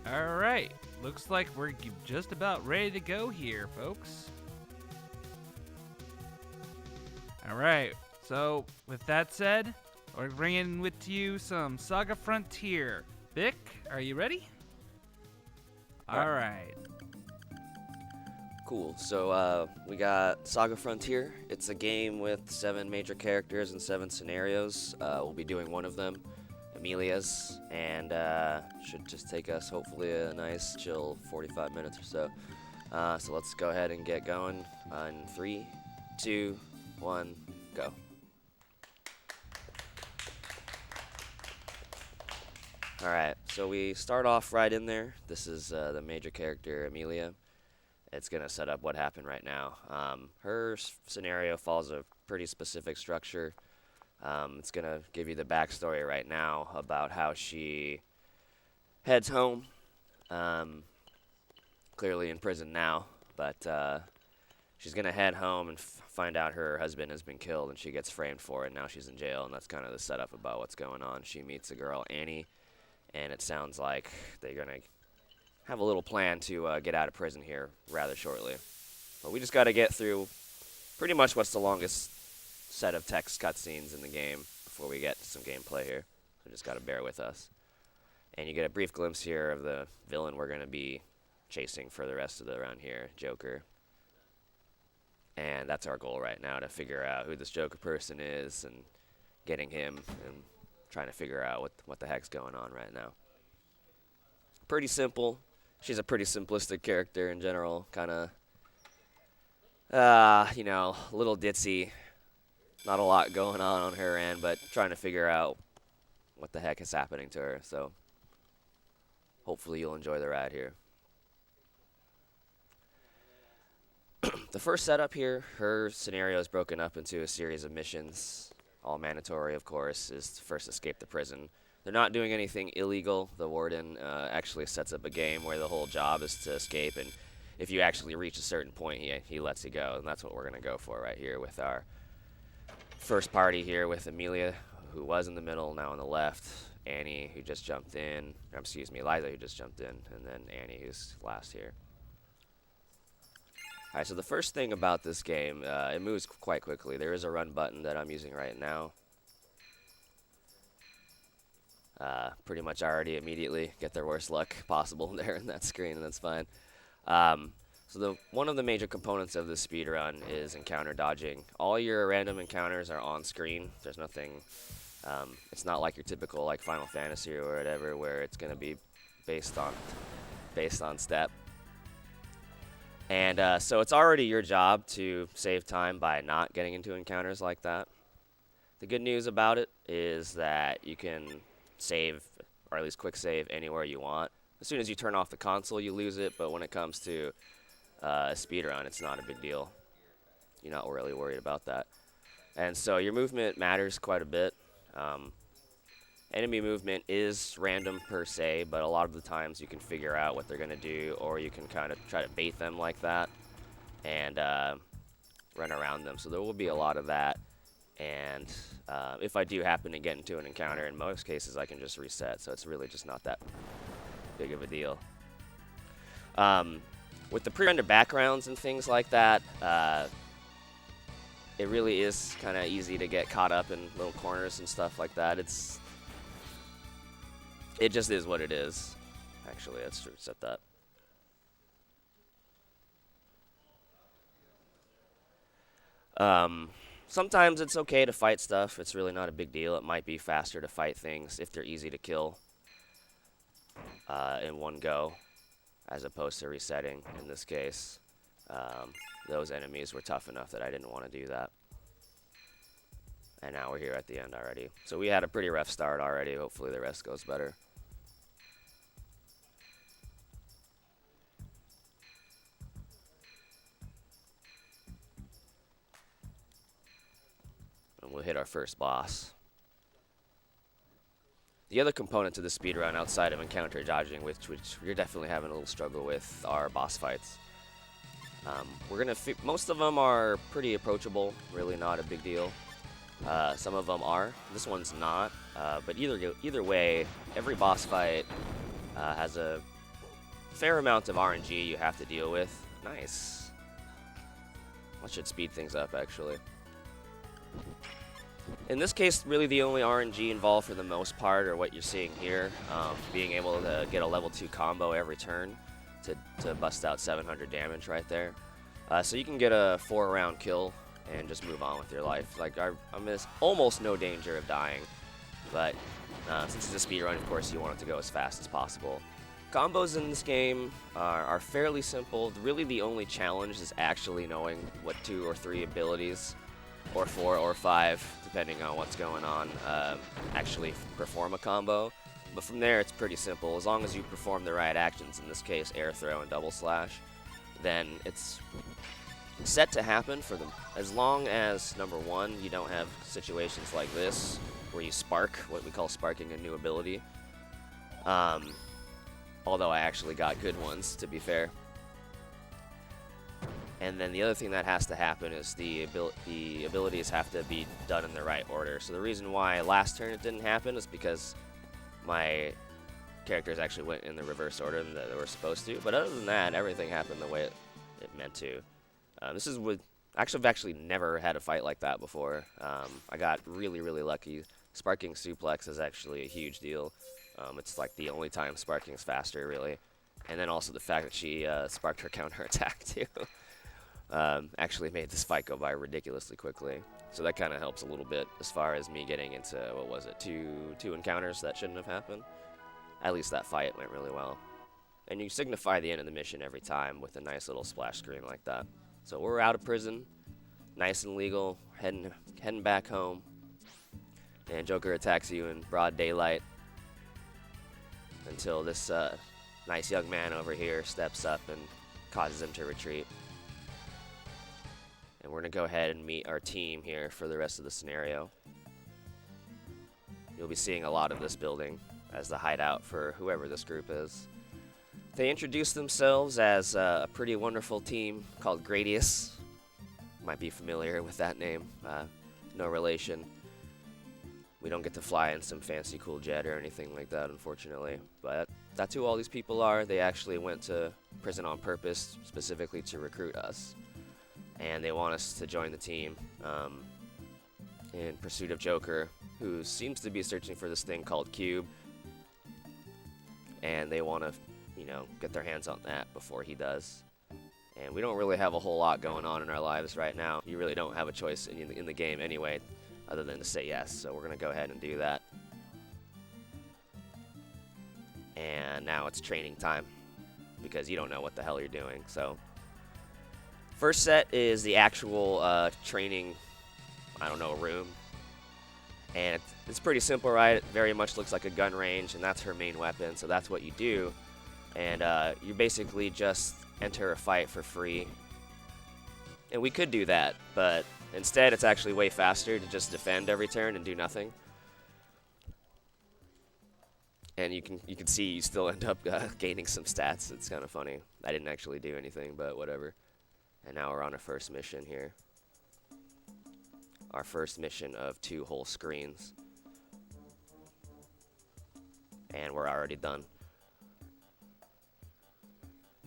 Alright, looks like we're just about ready to go here, folks. Alright, so with that said, we're bringing with you some SaGa Frontier. Vic, are you ready? Alright. Cool. So we got SaGa Frontier. It's a game with 7 major characters and 7 scenarios. We'll be doing one of them, Amelia's, and should just take us hopefully a nice chill 45 minutes or so. So let's go ahead and get going on 3, 2, 1, go. Alright, so we start off right in there. This is the major character, Amelia. It's going to set up what happened right now. Her scenario follows a pretty specific structure. It's going to give you the backstory right now about how she heads home. Clearly in prison now, but she's going to head home and find out her husband has been killed, and she gets framed for it. Now she's in jail, and that's kind of the setup about what's going on. She meets a girl, Annie, and it sounds like they're going to have a little plan to get out of prison here rather shortly. But we just got to get through pretty much what's the longest set of text cutscenes in the game before we get to some gameplay here. So just got to bear with us. And you get a brief glimpse here of the villain we're going to be chasing for the rest of the run here, Joker. And that's our goal right now, to figure out who this Joker person is and getting him and trying to figure out what the heck's going on right now. Pretty simple. She's a pretty simplistic character in general, kind of, a little ditzy. Not a lot going on her end, but trying to figure out what the heck is happening to her. So hopefully you'll enjoy the ride here. The first setup here, her scenario is broken up into a series of missions. All mandatory, of course, is to first escape the prison. They're not doing anything illegal. The warden actually sets up a game where the whole job is to escape, and if you actually reach a certain point, he lets you go, and that's what we're going to go for right here with our first party here with Amelia, who was in the middle, now on the left, Annie, who just jumped in, Liza, who just jumped in, and then Annie, who's last here. Alright, so the first thing about this game, it moves quite quickly. There is a run button that I'm using right now. Pretty much already immediately get their worst luck possible there in that screen, and that's fine. So one of the major components of this speedrun is encounter dodging. All your random encounters are on screen. There's nothing, it's not like your typical like Final Fantasy or whatever where it's going to be based on step. And so it's already your job to save time by not getting into encounters like that. The good news about it is that you can save, or at least quick save, anywhere you want. As soon as you turn off the console, you lose it, but when it comes to a speedrun, it's not a big deal. You're not really worried about that. And so your movement matters quite a bit. Enemy movement is random per se, but a lot of the times you can figure out what they're going to do, or you can kind of try to bait them like that and run around them. So there will be a lot of that. And if I do happen to get into an encounter, in most cases I can just reset, so it's really just not that big of a deal. With the pre-rendered backgrounds and things like that, it really is kind of easy to get caught up in little corners and stuff like that. It just is what it is. Actually, let's reset that. Sometimes it's okay to fight stuff. It's really not a big deal. It might be faster to fight things if they're easy to kill in one go, as opposed to resetting. In this case, those enemies were tough enough that I didn't want to do that. And now we're here at the end already. So we had a pretty rough start already. Hopefully the rest goes better. And we'll hit our first boss. The other component to the speedrun outside of encounter dodging, which you're definitely having a little struggle with, are boss fights. Most of them are pretty approachable, really not a big deal. Some of them are. This one's not. But either way, every boss fight has a fair amount of RNG you have to deal with. Nice. That should speed things up, actually. In this case, really the only RNG involved for the most part are what you're seeing here. Being able to get a level 2 combo every turn to bust out 700 damage right there. So you can get a 4-round kill and just move on with your life. Like, I'm in almost no danger of dying. But since it's a speedrun, of course, you want it to go as fast as possible. Combos in this game are fairly simple. Really, the only challenge is actually knowing what 2 or 3 abilities, or 4 or 5, depending on what's going on, actually perform a combo. But from there, it's pretty simple. As long as you perform the right actions, in this case, air throw and double slash, then it's set to happen for them. As long as, number 1, you don't have situations like this, where you spark, what we call sparking a new ability. Although I actually got good ones, to be fair. And then the other thing that has to happen is the abilities have to be done in the right order. So the reason why last turn it didn't happen is because my characters actually went in the reverse order than they were supposed to. But other than that, everything happened the way it meant to. This is with... I've actually never had a fight like that before. I got really, really lucky. Sparking suplex is actually a huge deal. It's like the only time sparking is faster, really. And then also the fact that she sparked her counter attack too. Actually made this fight go by ridiculously quickly. So that kind of helps a little bit as far as me getting into, what was it, two encounters that shouldn't have happened. At least that fight went really well. And you signify the end of the mission every time with a nice little splash screen like that. So we're out of prison, nice and legal, heading back home. And Joker attacks you in broad daylight until this nice young man over here steps up and causes him to retreat. And we're going to go ahead and meet our team here for the rest of the scenario. You'll be seeing a lot of this building as the hideout for whoever this group is. They introduce themselves as a pretty wonderful team called Gradius. Might be familiar with that name. No relation. We don't get to fly in some fancy cool jet or anything like that, unfortunately. But that's who all these people are. They actually went to prison on purpose, specifically to recruit us. And they want us to join the team in pursuit of Joker, who seems to be searching for this thing called Cube. And they want to, get their hands on that before he does. And we don't really have a whole lot going on in our lives right now. You really don't have a choice in the game anyway, other than to say yes. So we're going to go ahead and do that. And now it's training time, because you don't know what the hell you're doing. So first set is the actual training, room. And it's pretty simple, right? It very much looks like a gun range, and that's her main weapon, so that's what you do. And you basically just enter a fight for free. And we could do that, but instead it's actually way faster to just defend every turn and do nothing. And you can see you still end up gaining some stats. It's kind of funny. I didn't actually do anything, but whatever. And now we're on our first mission here. Our first mission of 2 whole screens. And we're already done.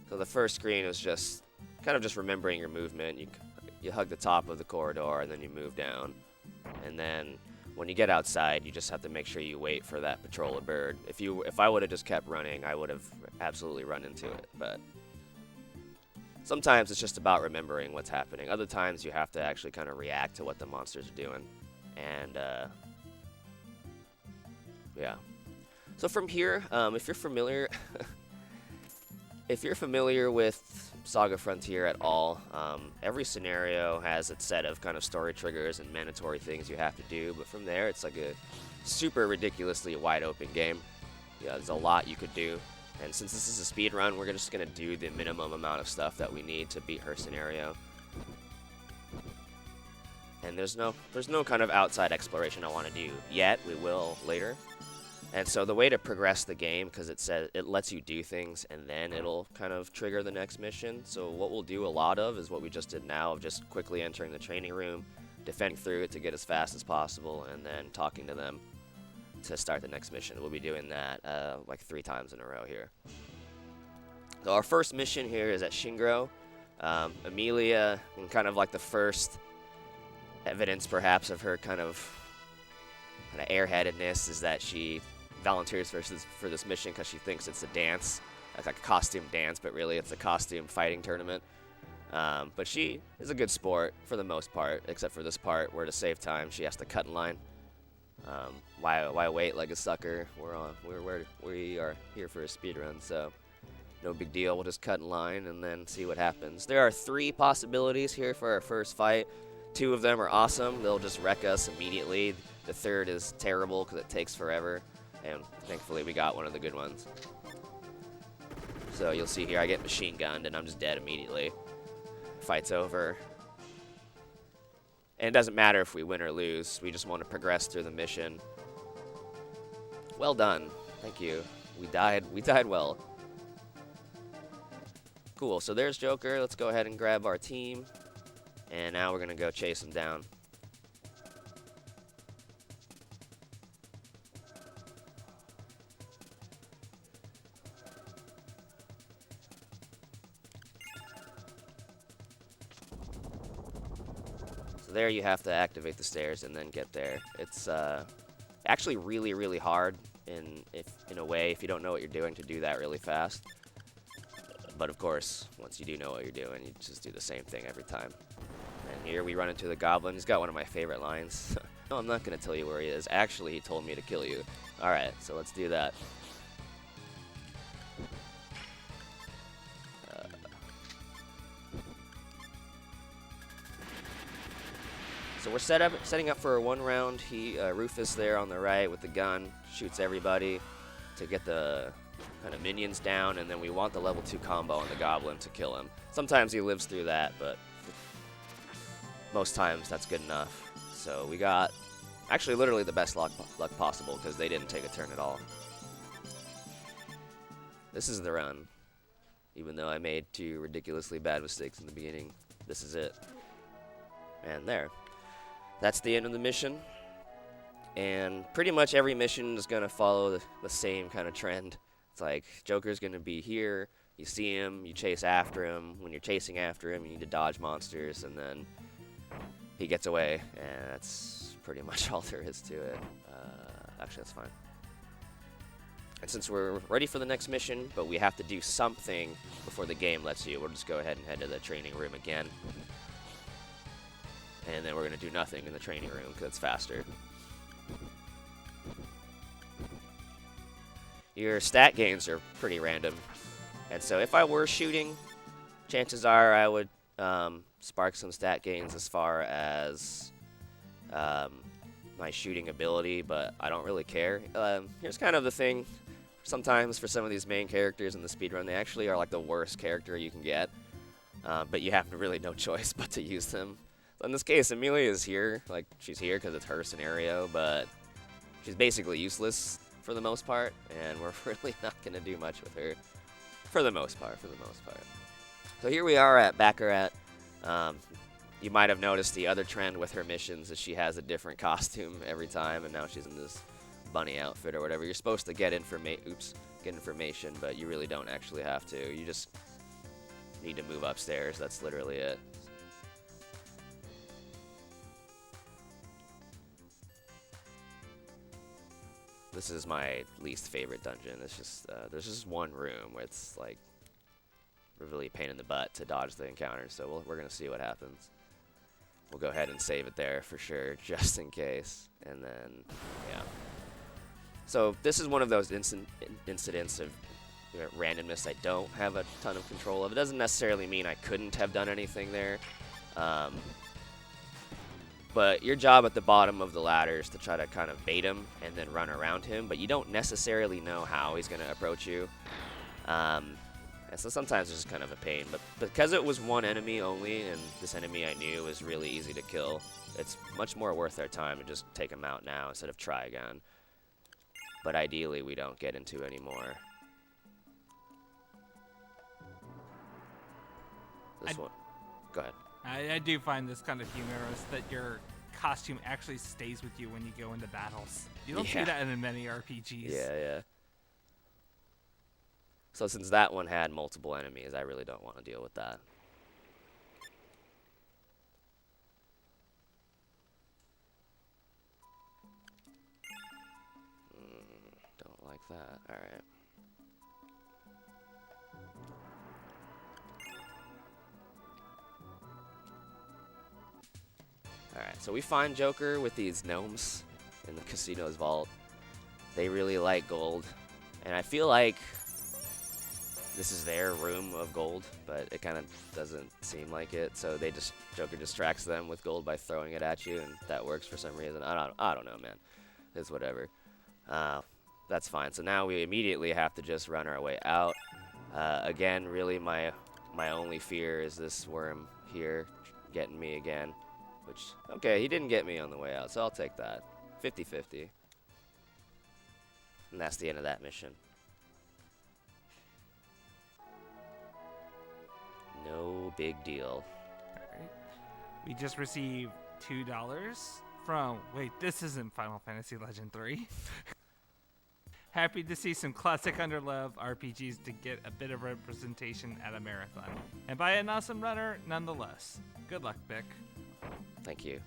So the first screen is just kind of just remembering your movement. You hug the top of the corridor and then you move down. And then when you get outside, you just have to make sure you wait for that patroller bird. If I would have just kept running, I would have absolutely run into it. But sometimes it's just about remembering what's happening. Other times you have to actually kind of react to what the monsters are doing. And yeah. So from here, if you're familiar with SaGa Frontier at all, every scenario has its set of kind of story triggers and mandatory things you have to do. But from there, it's like a super ridiculously wide open game. Yeah, there's a lot you could do. And since this is a speed run, we're just going to do the minimum amount of stuff that we need to beat her scenario. And there's no kind of outside exploration I want to do yet. We will later. And so the way to progress the game, because it lets you do things and then it'll kind of trigger the next mission. So what we'll do a lot of is what we just did now, of just quickly entering the training room, defending through it to get as fast as possible, and then talking to them to start the next mission. We'll be doing that like 3 times in a row here. So our first mission here is at Shingro. Amelia, and kind of like the first evidence perhaps of her kind of airheadedness is that she volunteers for this mission because she thinks it's a dance, like a costume dance, but really it's a costume fighting tournament. But she is a good sport for the most part, except for this part where to save time she has to cut in line. Why wait like a sucker? We are here for a speed run, so no big deal. We'll just cut in line and then see what happens. There are 3 possibilities here for our first fight. 2 of them are awesome. They'll just wreck us immediately. The third is terrible because it takes forever, and thankfully we got one of the good ones. So you'll see here I get machine gunned and I'm just dead immediately. Fight's over. And it doesn't matter if we win or lose. We just want to progress through the mission. Well done. Thank you. We died well. Cool, so there's Joker. Let's go ahead and grab our team. And now we're going to go chase him down. So there you have to activate the stairs and then get there. It's actually really, really hard in a way, if you don't know what you're doing, to do that really fast. But of course, once you do know what you're doing, you just do the same thing every time. And here we run into the goblin. He's got one of my favorite lines. No, I'm not going to tell you where he is. Actually, he told me to kill you. Alright, so let's do that. So we're setting up for a 1 round. Rufus there on the right with the gun shoots everybody to get the kind of minions down, and then we want the level 2 combo on the goblin to kill him. Sometimes he lives through that, but most times that's good enough. So we got actually literally the best luck possible because they didn't take a turn at all. This is the run. Even though I made 2 ridiculously bad mistakes in the beginning, this is it. And there. That's the end of the mission. And pretty much every mission is going to follow the same kind of trend. It's like, Joker's going to be here, you see him, you chase after him. When you're chasing after him, you need to dodge monsters, and then he gets away. And that's pretty much all there is to it. Actually, that's fine. And since we're ready for the next mission, but we have to do something before the game lets you, we'll just go ahead and head to the training room again. And then we're going to do nothing in the training room because it's faster. Your stat gains are pretty random. And so if I were shooting, chances are I would spark some stat gains as far as my shooting ability, but I don't really care. Here's kind of the thing. Sometimes for some of these main characters in the speedrun, they actually are like the worst character you can get. But you have really no choice but to use them. So in this case, Amelia is here. Like, she's here because it's her scenario, but she's basically useless for the most part, and we're really not going to do much with her for the most part. So here we are at Baccarat. You might have noticed the other trend with her missions is she has a different costume every time, and now she's in this bunny outfit or whatever. You're supposed to get information, but you really don't actually have to. You just need to move upstairs. That's literally it. This is my least favorite dungeon. It's just there's just one room where it's like really a pain in the butt to dodge the encounter. So we're gonna see what happens. We'll go ahead and save it there for sure, just in case. And then yeah. So this is one of those incidents of randomness I don't have a ton of control of. It doesn't necessarily mean I couldn't have done anything there. But your job at the bottom of the ladder is to try to kind of bait him and then run around him, but you don't necessarily know how he's going to approach you. And so sometimes it's just kind of a pain. But because it was one enemy only, and this enemy I knew was really easy to kill, it's much more worth our time to just take him out now instead of try again. But ideally, we don't get into any more. This one. Go ahead. I do find this kind of humorous that your costume actually stays with you when you go into battles. You don't see that in many RPGs. Yeah. So since that one had multiple enemies, I really don't want to deal with that. Don't like that. Alright. Alright, so we find Joker with these gnomes in the casino's vault. They really like gold. And I feel like this is their room of gold, but it kind of doesn't seem like it. So Joker distracts them with gold by throwing it at you, and that works for some reason. I don't know, man. It's whatever. That's fine. So now we immediately have to just run our way out. Again, really my only fear is this worm here getting me again. Which, okay, he didn't get me on the way out, so I'll take that. 50-50. And that's the end of that mission. No big deal. Alright. We just received $2 from... Wait, this isn't Final Fantasy Legend 3. Happy to see some classic underloved RPGs to get a bit of representation at a marathon. And by an awesome runner, nonetheless. Good luck, Bick. Thank you.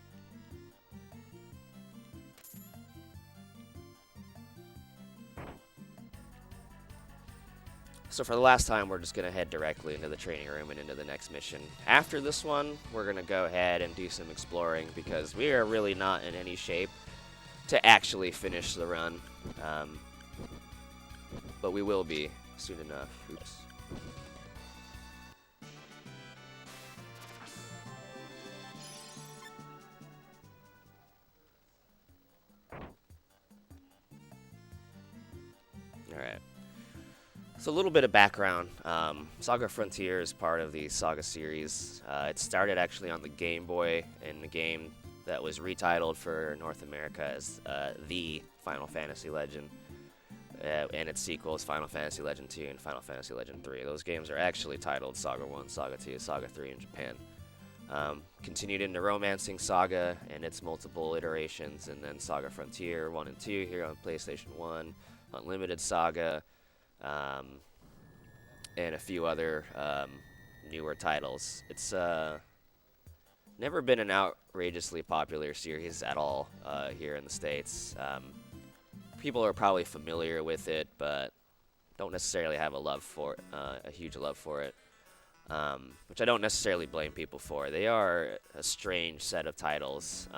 So for the last time, we're just going to head directly into the training room and into the next mission. After this one, we're going to go ahead and do some exploring because we are really not in any shape to actually finish the run. But we will be soon enough. Oops. Alright. So a little bit of background. SaGa Frontier is part of the SaGa series. It started actually on the Game Boy in a game that was retitled for North America as The Final Fantasy Legend. And its sequels, Final Fantasy Legend 2 and Final Fantasy Legend 3. Those games are actually titled SaGa 1, SaGa 2, SaGa 3 in Japan. Continued into Romancing Saga and its multiple iterations, and then SaGa Frontier 1 and 2 here on PlayStation 1, Unlimited Saga, and a few other newer titles. It's never been an outrageously popular series at all here in the States. People are probably familiar with it, but don't necessarily have a huge love for it, which I don't necessarily blame people for. They are a strange set of titles.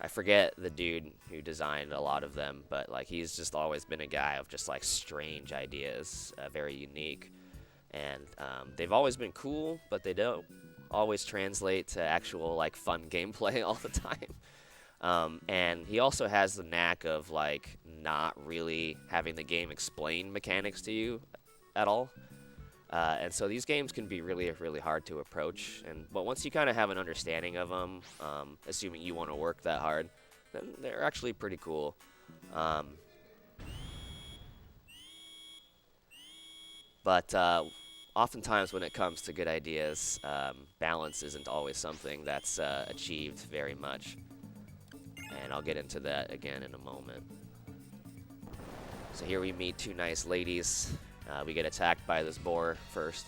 I forget the dude who designed a lot of them, but like he's just always been a guy of just like strange ideas, very unique, and they've always been cool, but they don't always translate to actual like fun gameplay all the time. And he also has the knack of like not really having the game explain mechanics to you at all. And so these games can be really, really hard to approach. But once you kind of have an understanding of them, assuming you want to work that hard, then they're actually pretty cool. But oftentimes when it comes to good ideas, balance isn't always something that's achieved very much. And I'll get into that again in a moment. So here we meet two nice ladies. We get attacked by this boar first.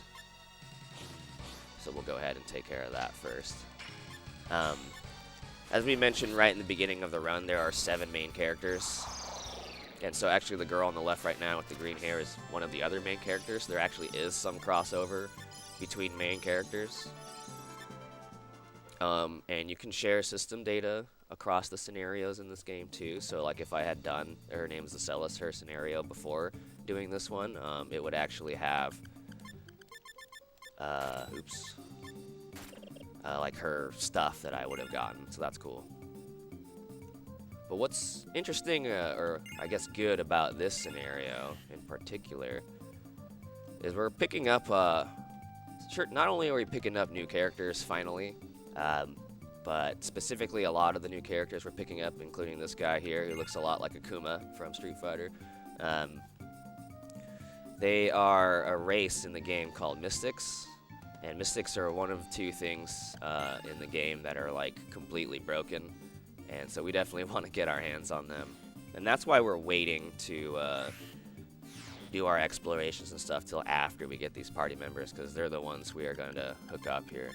So we'll go ahead and take care of that first. As we mentioned right in the beginning of the run, there are 7 main characters. And so actually the girl on the left right now with the green hair is one of the other main characters. There actually is some crossover between main characters. And you can share system data across the scenarios in this game too. So like if I had done her name's Acellus, her scenario before doing this one, it would actually have like her stuff that I would have gotten. So that's cool. But what's interesting, or I guess good about this scenario in particular, is we're picking up, not only are we picking up new characters finally, but specifically a lot of the new characters we're picking up, including this guy here who looks a lot like Akuma from Street Fighter. They are a race in the game called Mystics, and Mystics are one of 2 things in the game that are like completely broken, and so we definitely want to get our hands on them. And that's why we're waiting to do our explorations and stuff till after we get these party members, because they're the ones we are going to hook up here.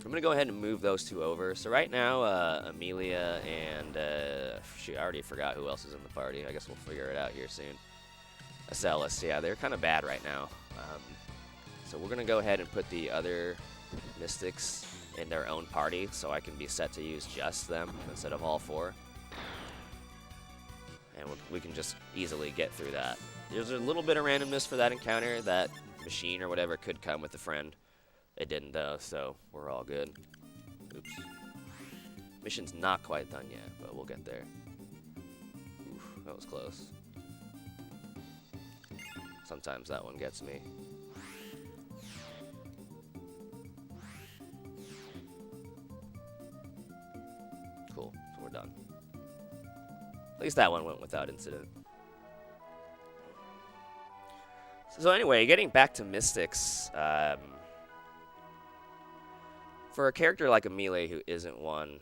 I'm going to go ahead and move those two over. So right now, Amelia and, shoot, I already forgot who else is in the party. I guess we'll figure it out here soon. Acellus, yeah, they're kind of bad right now. So we're going to go ahead and put the other mystics in their own party, so I can be set to use just them instead of all four. And we can just easily get through that. There's a little bit of randomness for that encounter. That machine or whatever could come with a friend. It didn't though, so we're all good. Oops. Mission's not quite done yet, but we'll get there. Oof, that was close. Sometimes that one gets me. Cool, so we're done. At least that one went without incident. So anyway, getting back to Mystics, for a character like Amelia who isn't one,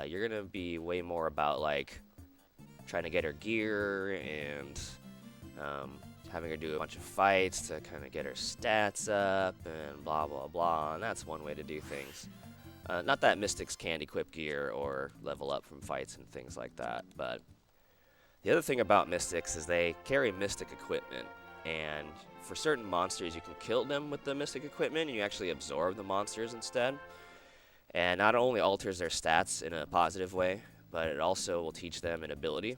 you're going to be way more about like trying to get her gear and having her do a bunch of fights to kind of get her stats up and blah, blah, blah, and that's one way to do things. Not that Mystics can't equip gear or level up from fights and things like that, but the other thing about Mystics is they carry Mystic equipment, and for certain monsters you can kill them with the Mystic equipment and you actually absorb the monsters instead. And not only alters their stats in a positive way, but it also will teach them an ability,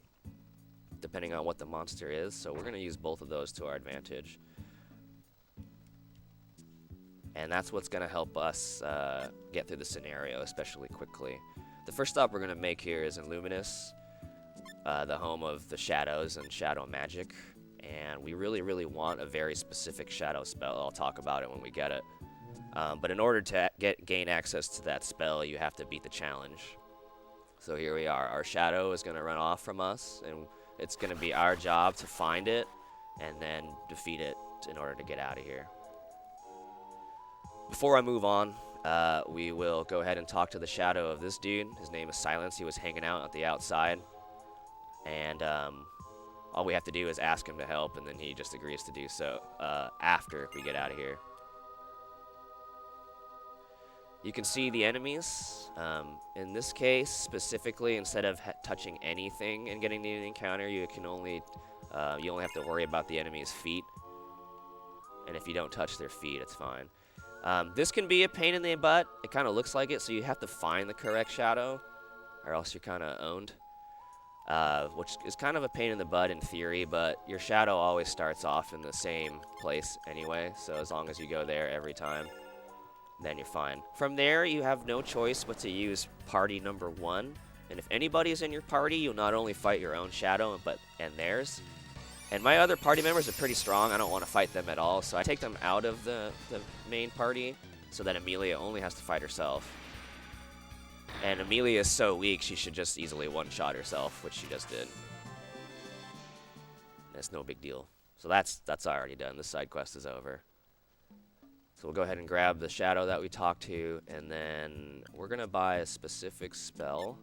depending on what the monster is, so we're going to use both of those to our advantage. And that's what's going to help us get through the scenario, especially quickly. The first stop we're going to make here is in Luminous, the home of the shadows and shadow magic. And we really, really want a very specific shadow spell. I'll talk about it when we get it. But in order to gain access to that spell, you have to beat the challenge. So here we are. Our shadow is going to run off from us, and it's going to be our job to find it and then defeat it in order to get out of here. Before I move on, we will go ahead and talk to the shadow of this dude. His name is Silence. He was hanging out at the outside. And all we have to do is ask him to help, and then he just agrees to do so after we get out of here. You can see the enemies. In this case, specifically, instead of touching anything and getting the encounter, you only have to worry about the enemy's feet. And if you don't touch their feet, it's fine. This can be a pain in the butt. It kind of looks like it, so you have to find the correct shadow, or else you're kind of owned. Which is kind of a pain in the butt in theory, but your shadow always starts off in the same place anyway, so as long as you go there every time, then you're fine. From there, you have no choice but to use party number 1, and if anybody's in your party, you'll not only fight your own shadow, and theirs. And my other party members are pretty strong. I don't want to fight them at all, so I take them out of the main party so that Amelia only has to fight herself. And Amelia is so weak, she should just easily one-shot herself, which she just did. It's no big deal. So that's already done. This side quest is over. So we'll go ahead and grab the shadow that we talked to, and then we're going to buy a specific spell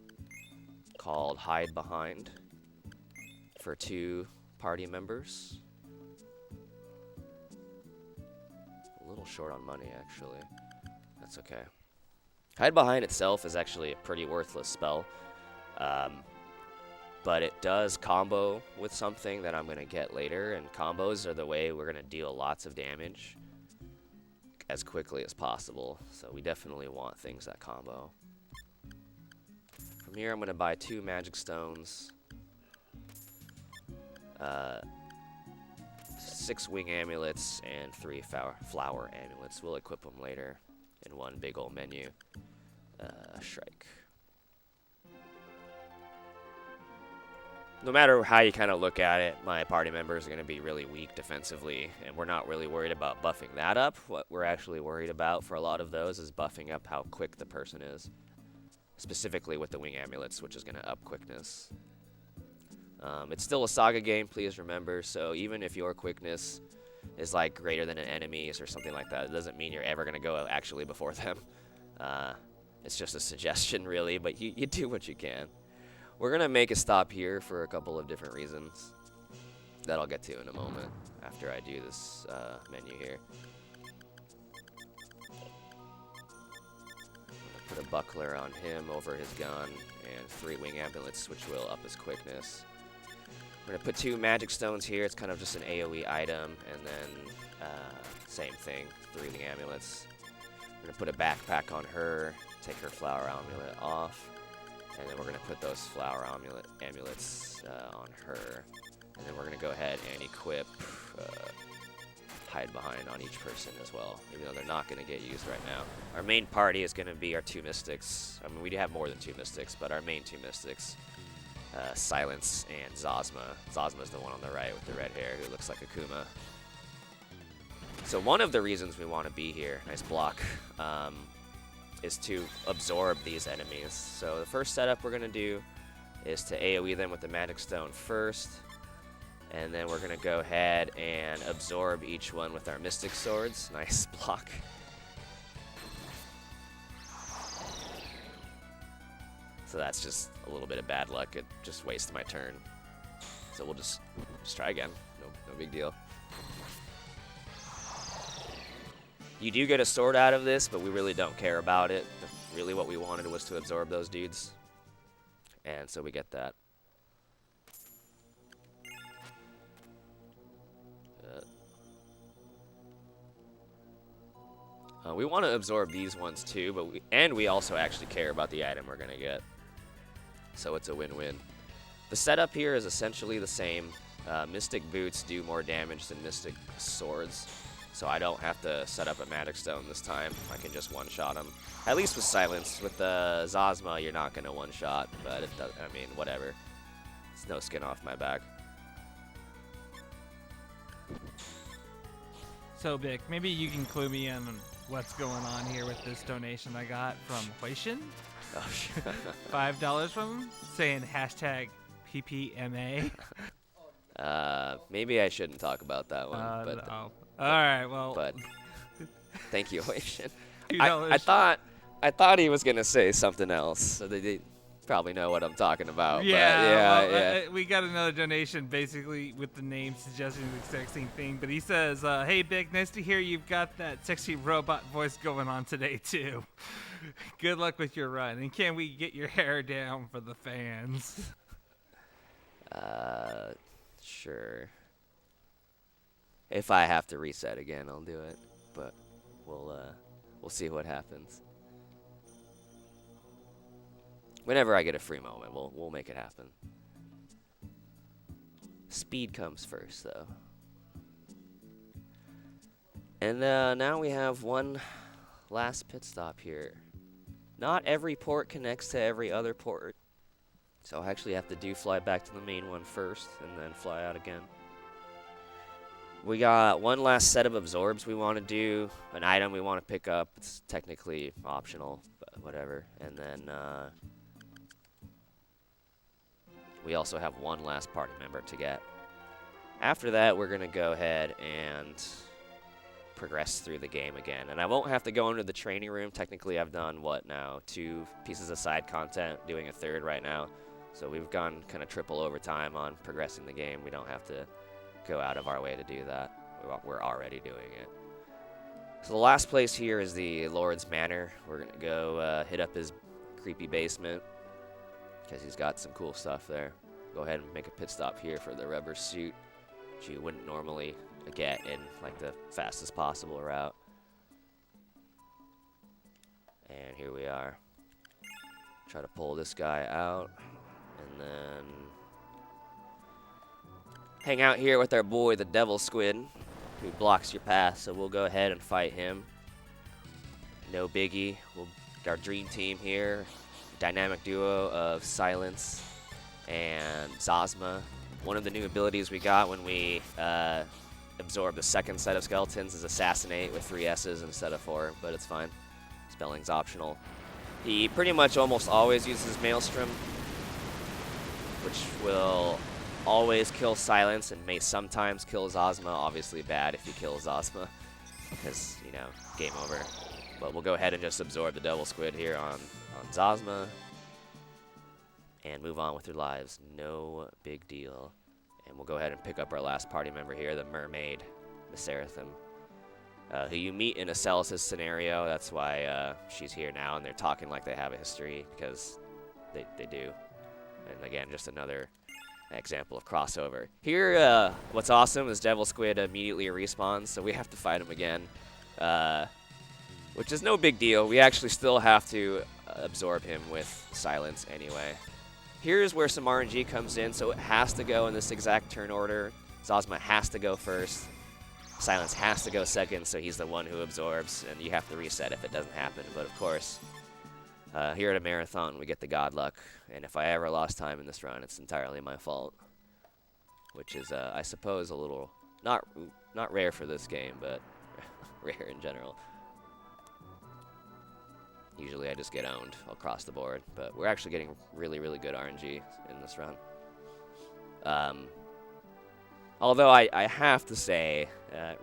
called Hide Behind for 2 party members. A little short on money, actually. That's okay. Hide Behind itself is actually a pretty worthless spell, but it does combo with something that I'm going to get later, and combos are the way we're going to deal lots of damage as quickly as possible, so we definitely want things that combo. From here, I'm going to buy 2 magic stones, 6 wing amulets, and 3 flower amulets. We'll equip them later in one big old menu. Shrike. No matter how you kind of look at it, my party members are going to be really weak defensively, and we're not really worried about buffing that up. What we're actually worried about for a lot of those is buffing up how quick the person is, specifically with the wing amulets, which is going to up quickness. It's still a SaGa game, please remember, so even if your quickness is like greater than an enemy's or something like that, it doesn't mean you're ever going to go actually before them. It's just a suggestion, really, but you do what you can. We're going to make a stop here for a couple of different reasons. that I'll get to in a moment after I do this menu here. Put a buckler on him over his gun, and 3 wing amulets, which will up his quickness. We're gonna put 2 magic stones here. It's kind of just an AoE item, and then same thing, 3 wing amulets. We're gonna put a backpack on her, take her flower amulet off, and then we're gonna put those flower amulets on her, and then we're gonna go ahead and equip hide behind on each person as well, even though they're not going to get used right now. Our main party is going to be our 2 mystics. I mean, we do have more than 2 mystics, but our main 2 mystics, Silence and Zosma. Zosma's the one on the right with the red hair who looks like Akuma. So one of the reasons we want to be here, nice block, is to absorb these enemies. So the first setup we're going to do is to AoE them with the magic stone first. And then we're going to go ahead and absorb each one with our Mystic Swords. Nice block. So that's just a little bit of bad luck. It just wasted my turn. So we'll just try again. No big deal. You do get a sword out of this, but we really don't care about it. Really what we wanted was to absorb those dudes. And so we get that. We want to absorb these ones too, but we also actually care about the item we're going to get. So it's a win-win. The setup here is essentially the same. Mystic Boots do more damage than Mystic Swords, so I don't have to set up a Magic Stone this time. I can just one-shot them. At least with Silence. With the Zosma, you're not going to one-shot, but it does, I mean, whatever. It's no skin off my back. So, Vic, maybe you can clue me in on what's going on here with this donation I got from Huishin. Oh, shit. $5 from him, saying hashtag PPMA. Maybe I shouldn't talk about that one. But no. All right, well. But thank you, Huishin. I I thought he was gonna say something else. So they probably know what I'm talking about. Yeah, but yeah. We got another donation basically with the name suggesting the exact same thing. But he says, hey, Big, nice to hear you've got that sexy robot voice going on today, too. Good luck with your run. And can we get your hair down for the fans? Sure. If I have to reset again, I'll do it. But we'll see what happens. Whenever I get a free moment, we'll make it happen. Speed comes first, though. And now we have one last pit stop here. Not every port connects to every other port, so I actually have to fly back to the main one first and then fly out again. We got one last set of absorbs we want to do, an item we want to pick up. It's technically optional, but whatever. And then we also have one last party member to get. After that, we're going to go ahead and progress through the game again. And I won't have to go into the training room. Technically, I've done, 2 pieces of side content, doing a third right now. So we've gone kind of triple overtime on progressing the game. We don't have to go out of our way to do that. We're already doing it. So the last place here is the Lord's Manor. We're going to go hit up his creepy basement, because he's got some cool stuff there. Go ahead and make a pit stop here for the rubber suit, which you wouldn't normally get in like the fastest possible route. And here we are. Try to pull this guy out, and then hang out here with our boy, the Devil Squid, who blocks your path. So we'll go ahead and fight him. No biggie. Our dream team here. Dynamic duo of Silence and Zosma. One of the new abilities we got when we absorb the second set of skeletons is Assassinate with 3 S's instead of 4, but it's fine. Spelling's optional. He pretty much almost always uses Maelstrom, which will always kill Silence and may sometimes kill Zosma. Obviously bad if you kill Zosma, because, game over. But we'll go ahead and just absorb the Devil Squid here on Zosma and move on with their lives. No big deal. And we'll go ahead and pick up our last party member here, the mermaid, Miss Serathim, who you meet in a Celis scenario. That's why she's here now, and they're talking like they have a history, because they do. And again, just another example of crossover. Here, what's awesome is Devil Squid immediately respawns, so we have to fight him again, which is no big deal. We actually still have to absorb him with silence anyway. Here's where some RNG comes in, so it has to go in this exact turn order. Zosma has to go first. Silence has to go second, so he's the one who absorbs, and you have to reset if it doesn't happen. But of course, here at a marathon, we get the god luck, and if I ever lost time in this run, it's entirely my fault. Which is, I suppose, a little not rare for this game, but rare in general. Usually I just get owned across the board, but we're actually getting really, really good RNG in this run. Although I have to say,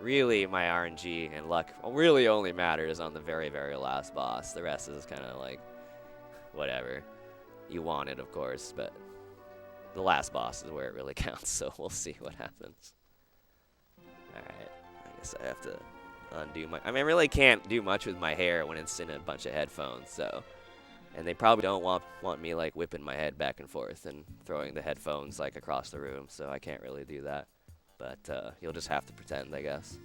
really my RNG and luck really only matters on the very, very last boss. The rest is kind of like, whatever. You want it, of course, but the last boss is where it really counts, so we'll see what happens. Alright, I guess I have to undo my... I mean, I really can't do much with my hair when it's in a bunch of headphones, so... And they probably don't want me, like, whipping my head back and forth and throwing the headphones, like, across the room, so I can't really do that. But, you'll just have to pretend, I guess.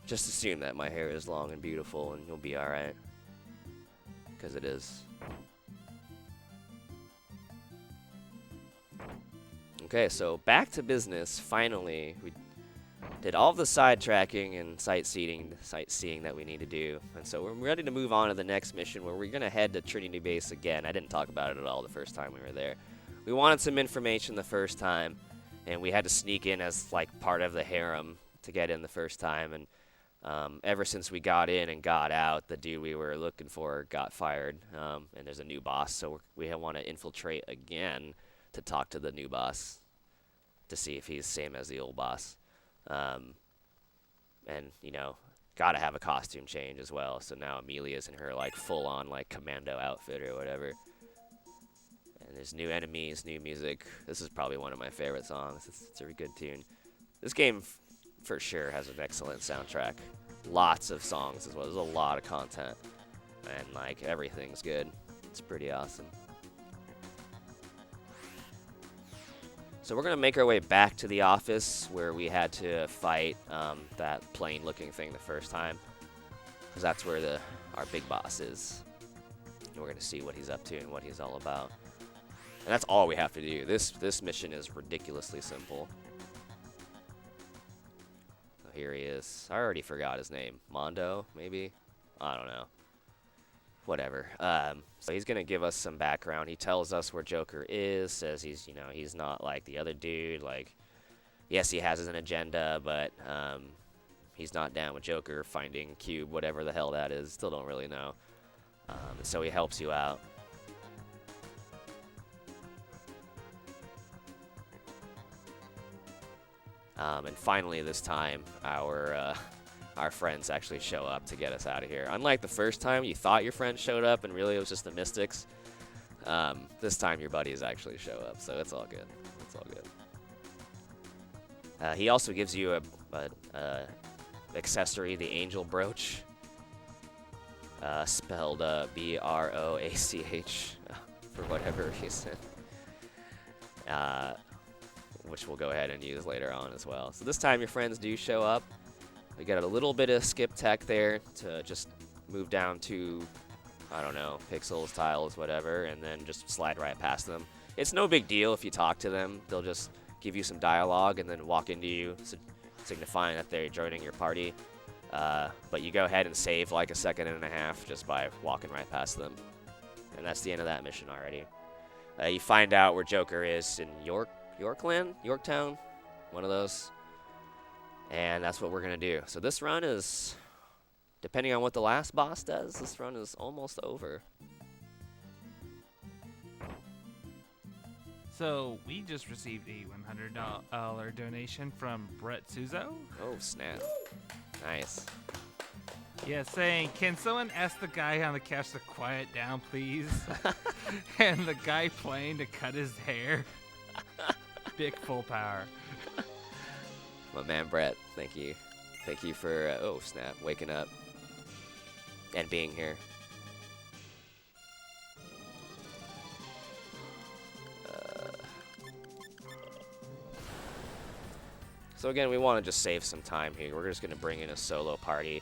Just assume that my hair is long and beautiful, and you'll be alright. Because it is. Okay, so back to business, finally. We did all the sidetracking and sightseeing that we need to do. And so we're ready to move on to the next mission where we're going to head to Trinity Base again. I didn't talk about it at all the first time we were there. We wanted some information the first time, and we had to sneak in as like part of the harem to get in the first time. And ever since we got in and got out, the dude we were looking for got fired, and there's a new boss. So we want to infiltrate again to talk to the new boss to see if he's the same as the old boss. And, you know, gotta have a costume change as well. So now Amelia's in her, like, full-on, like, commando outfit or whatever. And there's new enemies, new music. This is probably one of my favorite songs. It's a good tune. This game, for sure, has an excellent soundtrack. Lots of songs as well. There's a lot of content. And, like, everything's good. It's pretty awesome. So we're going to make our way back to the office where we had to fight that plane-looking thing the first time. Because that's where our big boss is. And we're going to see what he's up to and what he's all about. And that's all we have to do. This mission is ridiculously simple. So here he is. I already forgot his name. Mondo, maybe? I don't know. Whatever. So he's gonna give us some background. He tells us where Joker is. Says he's not like the other dude. Like, yes, he has an agenda, but he's not down with Joker finding Cube, whatever the hell that is. Still don't really know. So he helps you out. And finally, this time, our friends actually show up to get us out of here. Unlike the first time, you thought your friends showed up, and really it was just the Mystics. This time, your buddies actually show up, so it's all good. It's all good. He also gives you a accessory, the Angel Brooch, spelled B-R-O-A-C-H for whatever reason. Which we'll go ahead and use later on as well. So this time, your friends do show up. We got a little bit of skip tech there to just move down to, I don't know, pixels, tiles, whatever, and then just slide right past them. It's no big deal if you talk to them. They'll just give you some dialogue and then walk into you, signifying that they're joining your party. But you go ahead and save like a second and a half just by walking right past them. And that's the end of that mission already. You find out where Joker is in Yorktown, one of those. And that's what we're going to do. So this run is, depending on what the last boss does, this run is almost over. So we just received a $100 donation from Brett Suzo. Oh, snap. Nice. Yeah, saying, can someone ask the guy on the couch to quiet down, please? And the guy playing to cut his hair. Big full power. My man Brett, thank you. Thank you for, oh snap, waking up and being here. So again, we want to just save some time here. We're just going to bring in a solo party.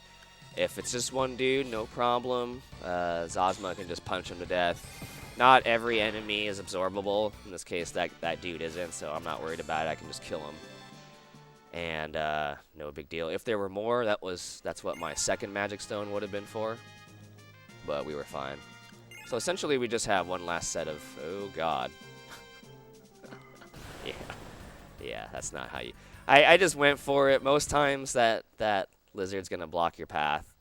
If it's just one dude, no problem. Zazma can just punch him to death. Not every enemy is absorbable. In this case, that dude isn't, so I'm not worried about it. I can just kill him. And no big deal. If there were more, that's what my second magic stone would have been for. But we were fine. So essentially, we just have one last set of, oh god. Yeah, that's not how you... I just went for it. Most times that lizard's going to block your path.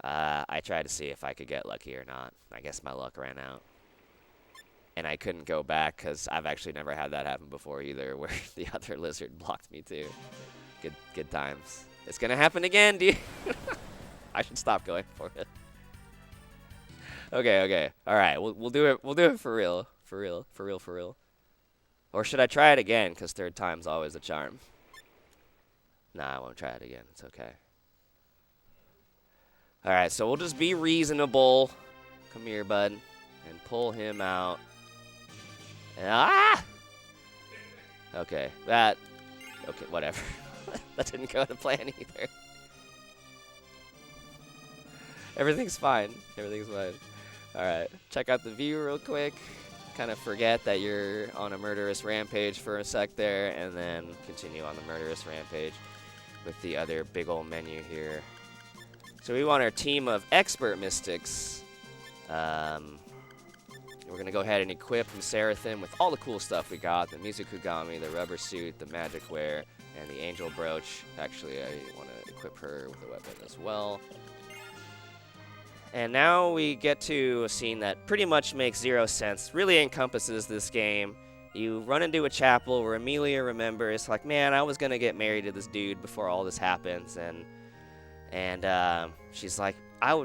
I tried to see if I could get lucky or not. I guess my luck ran out. And I couldn't go back because I've actually never had that happen before either, where the other lizard blocked me too. Good times. It's going to happen again, dude. I should stop going for it. Okay. All right, we'll do it. We'll do it for real. For real. Or should I try it again? Because third time's always a charm. Nah, I won't try it again. It's okay. All right, so we'll just be reasonable. Come here, bud. And pull him out. Ah! Okay, okay, whatever. That didn't go to plan either. Everything's fine. All right, check out the view real quick. Kind of forget that you're on a murderous rampage for a sec there, and then continue on the murderous rampage with the other big old menu here. So we want our team of expert mystics. We're going to go ahead and equip Seraphim with all the cool stuff we got. The Mizukugami, the rubber suit, the magic wear, and the angel brooch. Actually, I want to equip her with a weapon as well. And now we get to a scene that pretty much makes zero sense. Really encompasses this game. You run into a chapel where Amelia remembers, like, man, I was going to get married to this dude before all this happens. And she's like,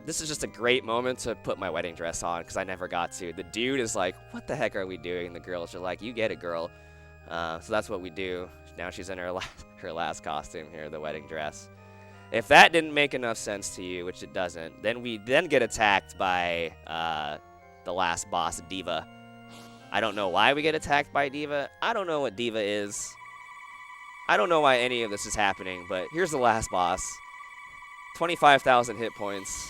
this is just a great moment to put my wedding dress on because I never got to. The dude is like, what the heck are we doing? The girls are like, you get it, girl. So that's what we do. Now she's in her last costume here, the wedding dress. If that didn't make enough sense to you, which it doesn't, then we get attacked by the last boss, Diva. I don't know why we get attacked by Diva. I don't know what Diva is. I don't know why any of this is happening, but here's the last boss. 25,000 hit points.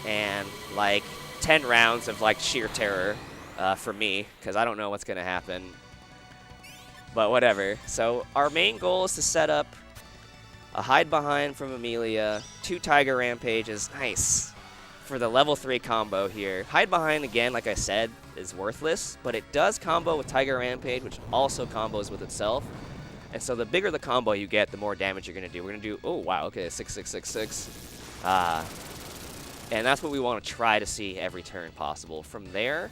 And, like, 10 rounds of, like, sheer terror for me, because I don't know what's going to happen. But whatever. So our main goal is to set up a hide behind from Amelia, 2 Tiger Rampages, nice, for the level 3 combo here. Hide behind, again, like I said, is worthless, but it does combo with Tiger Rampage, which also combos with itself. And so the bigger the combo you get, the more damage you're going to do. We're going to do, oh wow, okay, 6. And that's what we want to try to see every turn possible. From there,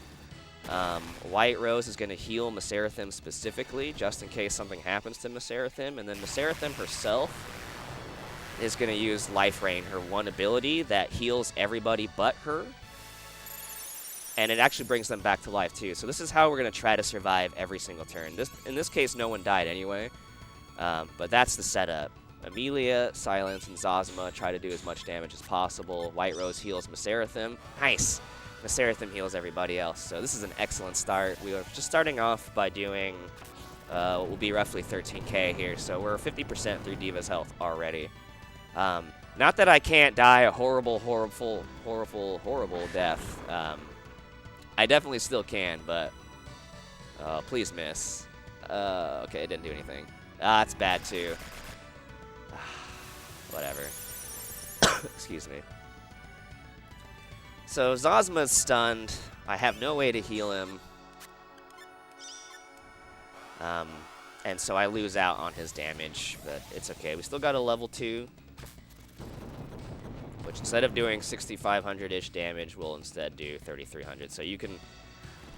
White Rose is going to heal Seraphim specifically, just in case something happens to Seraphim. And then Seraphim herself is going to use Life Rain, her one ability that heals everybody but her. And it actually brings them back to life too. So this is how we're going to try to survive every single turn. In this case, no one died anyway. But that's the setup. Amelia, Silence, and Zazma try to do as much damage as possible. White Rose heals Seraphim. Nice! Seraphim heals everybody else. So this is an excellent start. We are just starting off by doing what will be roughly 13k here. So we're 50% through Diva's health already. Not that I can't die a horrible death. I definitely still can, but please miss. Okay, it didn't do anything. It's bad too. Whatever. Excuse me. So Zazma's stunned. I have no way to heal him. And so I lose out on his damage, but it's okay. We still got a level 2. Which instead of doing 6,500-ish damage, will instead do 3,300. So you can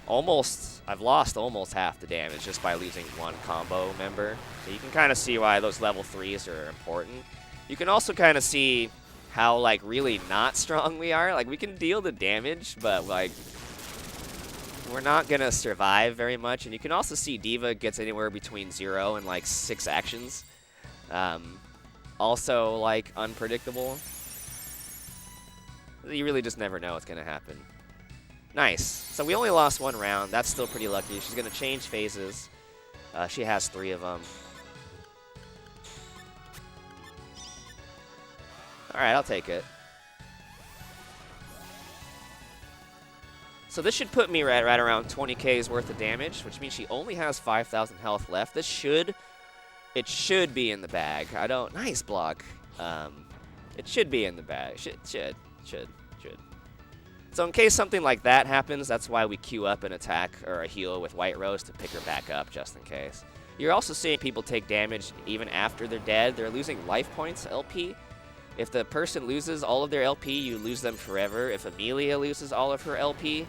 I've lost almost half the damage just by losing one combo member. So you can kind of see why those level 3s are important. You can also kind of see how, like, really not strong we are. Like, we can deal the damage, but, like, we're not going to survive very much. And you can also see D.Va gets anywhere between 0 and like 6 actions. Also, like, unpredictable. You really just never know what's going to happen. Nice. So we only lost 1 round. That's still pretty lucky. She's going to change phases. She has 3 of them. All right, I'll take it. So this should put me right around 20K's worth of damage, which means she only has 5,000 health left. It should be in the bag. Nice block. It should be in the bag. Should. So in case something like that happens, that's why we queue up an attack or a heal with White Rose to pick her back up, just in case. You're also seeing people take damage even after they're dead. They're losing life points, LP. If the person loses all of their LP, you lose them forever. If Amelia loses all of her LP,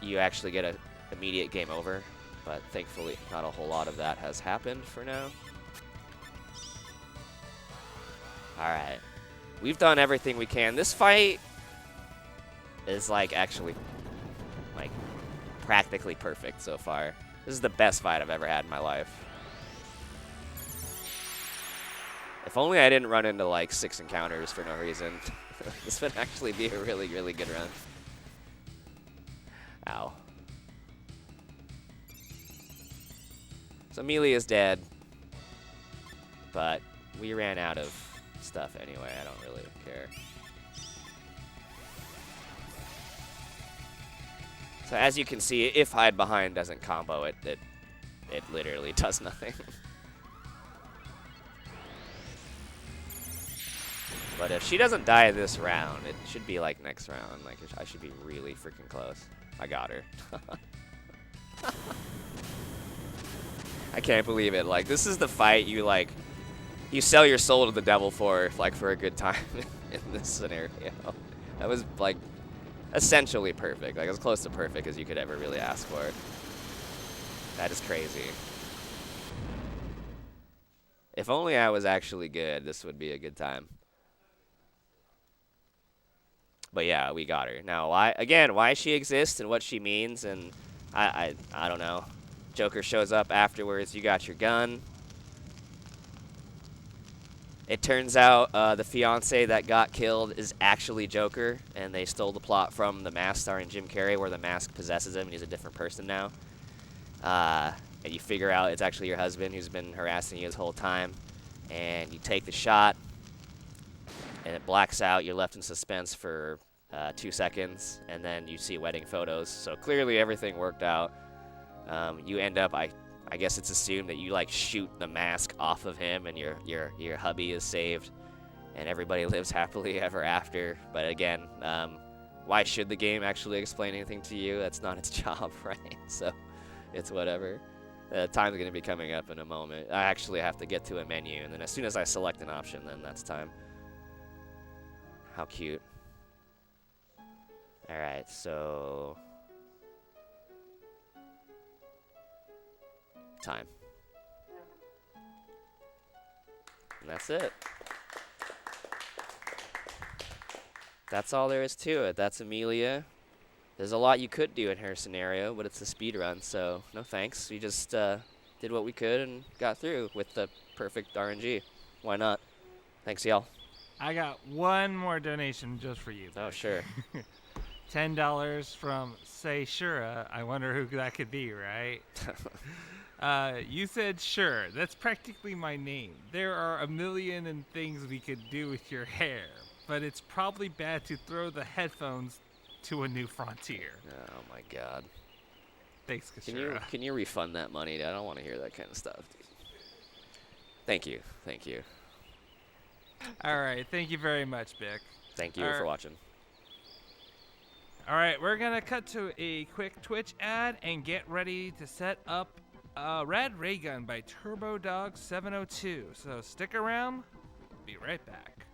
you actually get an immediate game over. But thankfully, not a whole lot of that has happened for now. Alright. We've done everything we can. This fight is, like, actually, like, practically perfect so far. This is the best fight I've ever had in my life. If only I didn't run into, like, 6 encounters for no reason. This would actually be a really, really good run. Ow. So Amelia's dead. But we ran out of stuff anyway. I don't really care. So as you can see, if hide behind doesn't combo, it literally does nothing. But if she doesn't die this round, it should be like next round. Like, I should be really freaking close. I got her. I can't believe it. Like, this is the fight you, like, you sell your soul to the devil for, like, for a good time in this scenario. That was, like, essentially perfect. Like, as close to perfect as you could ever really ask for. That is crazy. If only I was actually good, this would be a good time. But yeah, we got her. Now, why she exists and what she means, and I don't know. Joker shows up afterwards. You got your gun. It turns out the fiance that got killed is actually Joker, and they stole the plot from The Mask starring Jim Carrey, where the mask possesses him and he's a different person now. And you figure out it's actually your husband who's been harassing you this whole time, and you take the shot, and it blacks out. You're left in suspense for 2 seconds, and then you see wedding photos. So clearly everything worked out. You end up, I guess it's assumed that you like shoot the mask off of him, and your hubby is saved, and everybody lives happily ever after. But again, why should the game actually explain anything to you? That's not its job, right? So it's whatever. Time's going to be coming up in a moment. I actually have to get to a menu, and then as soon as I select an option, then that's time. How cute. All right, so time. And that's it. That's all there is to it. That's Amelia. There's a lot you could do in her scenario, but it's a speed run, so no thanks. We just did what we could and got through with the perfect RNG. Why not? Thanks, y'all. I got one more donation just for you. Oh, sure. $10 from SaGa. I wonder who that could be, right? You said sure. That's practically my name. There are a million and things we could do with your hair, but it's probably bad to throw the headphones to a new frontier. Oh my god. Thanks, Kashira. Can you refund that money? I don't want to hear that kind of stuff. Thank you. Thank you. All right. Thank you very much, Bick. Thank you for watching. All right. We're going to cut to a quick Twitch ad and get ready to set up Rad Ray Gun by TurboDog702. So stick around. Be right back.